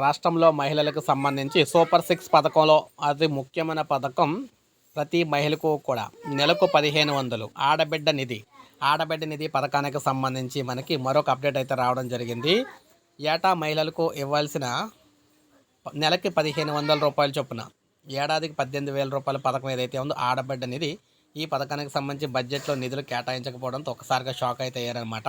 రాష్ట్రంలో మహిళలకు సంబంధించి సూపర్ సిక్స్ పథకంలో అతి ముఖ్యమైన పథకం ప్రతి మహిళకు కూడా నెలకు 1500 ఆడబిడ్డ నిధి పథకానికి సంబంధించి మనకి మరొక అప్డేట్ అయితే రావడం జరిగింది. ఏటా మహిళలకు ఇవ్వాల్సిన నెలకి 1500 రూపాయల చొప్పున ఏడాదికి 18,000 రూపాయల పథకం ఏదైతే ఉందో ఆడబిడ్డ నిధి, ఈ పథకానికి సంబంధించి బడ్జెట్లో నిధులు కేటాయించకపోవడంతో ఒక్కసారిగా షాక్ అయితే అయ్యారనమాట.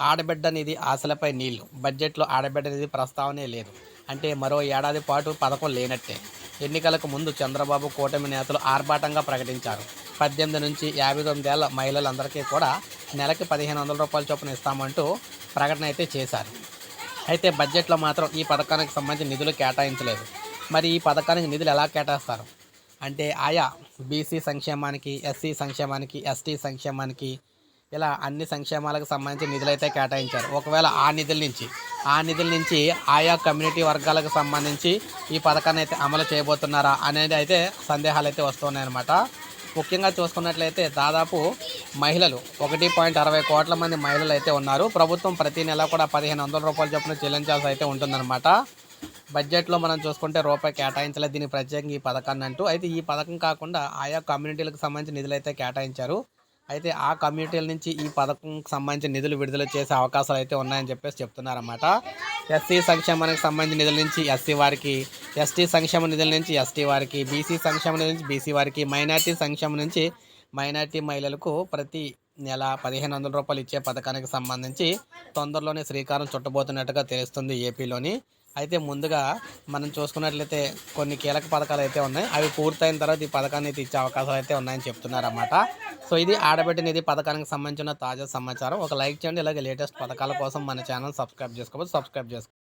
ఆడబిడ్డ నిధి ఆశలపై నీళ్లు, బడ్జెట్లో ఆడబిడ్డ నిధి ప్రస్తావనే లేదు. అంటే మరో ఏడాది పాటు పథకం లేనట్టే. ఎన్నికలకు ముందు చంద్రబాబు కూటమి నేతలు ఆర్భాటంగా ప్రకటించారు. 18 నుంచి 59 ఏళ్ల మహిళలందరికీ కూడా నెలకి 1500 రూపాయల చొప్పున ఇస్తామంటూ ప్రకటన అయితే చేశారు. అయితే బడ్జెట్లో మాత్రం ఈ పథకానికి సంబంధించి నిధులు కేటాయించలేదు. మరి ఈ పథకానికి నిధులు ఎలా కేటాయిస్తారు అంటే ఆయా బీసీ సంక్షేమానికి, ఎస్సీ సంక్షేమానికి, ఎస్టీ సంక్షేమానికి, ఇలా అన్ని సంక్షేమాలకు సంబంధించి నిధులు అయితే కేటాయించారు. ఒకవేళ ఆ నిధుల నుంచి ఆయా కమ్యూనిటీ వర్గాలకు సంబంధించి ఈ పథకాన్ని అయితే అమలు చేయబోతున్నారా అనేది అయితే సందేహాలు అయితే వస్తున్నాయన్నమాట. ముఖ్యంగా చూసుకున్నట్లయితే దాదాపు మహిళలు 1.60 కోట్ల మంది మహిళలు అయితే ఉన్నారు. ప్రభుత్వం ప్రతి నెల కూడా 1500 రూపాయల చొప్పున చెల్లించాల్సి అయితే ఉంటుందన్నమాట. బడ్జెట్లో మనం చూసుకుంటే రూపాయి కేటాయించలేదు దీనికి ప్రత్యేకంగా ఈ పథకాన్ని అంటూ. అయితే ఈ పథకం కాకుండా ఆయా కమ్యూనిటీలకు సంబంధించి నిధులు అయితే కేటాయించారు. అయితే ఆ కమ్యూనిటీల నుంచి ఈ పథకంకి సంబంధించిన నిధులు విడుదల చేసే అవకాశాలు అయితే ఉన్నాయని చెప్పేసి చెప్తున్నారన్నమాట. ఎస్సీ సంక్షేమానికి సంబంధించిన నిధుల నుంచి ఎస్సీ వారికి, ఎస్టీ సంక్షేమ నిధుల నుంచి ఎస్టీ వారికి, బీసీ సంక్షేమ నిధుల నుంచి బీసీ వారికి, మైనార్టీ సంక్షేమం నుంచి మైనార్టీ మహిళలకు ప్రతి నెల 1500 రూపాయలు ఇచ్చే పథకానికి సంబంధించి తొందరలోనే శ్రీకారం చుట్టబోతున్నట్టుగా తెలుస్తుంది ఏపీలోని. అయితే ముందుగా మనం చూసుకున్నట్లయితే కొన్ని కీలక పథకాలు అయితే ఉన్నాయి. అవి పూర్తయిన తర్వాత ఈ పథకాన్ని అయితే ఇచ్చే అవకాశాలు అయితే ఉన్నాయని చెప్తున్నారన్నమాట. సో ఇది ఆడబిడ్డ నిధి పథకానికి సంబంధించిన తాజా సమాచారం. ఒక లైక్ చేయండి. ఇలాగే లేటెస్ట్ పథకాల కోసం మన ఛానల్ సబ్స్క్రైబ్ చేసుకోవచ్చు.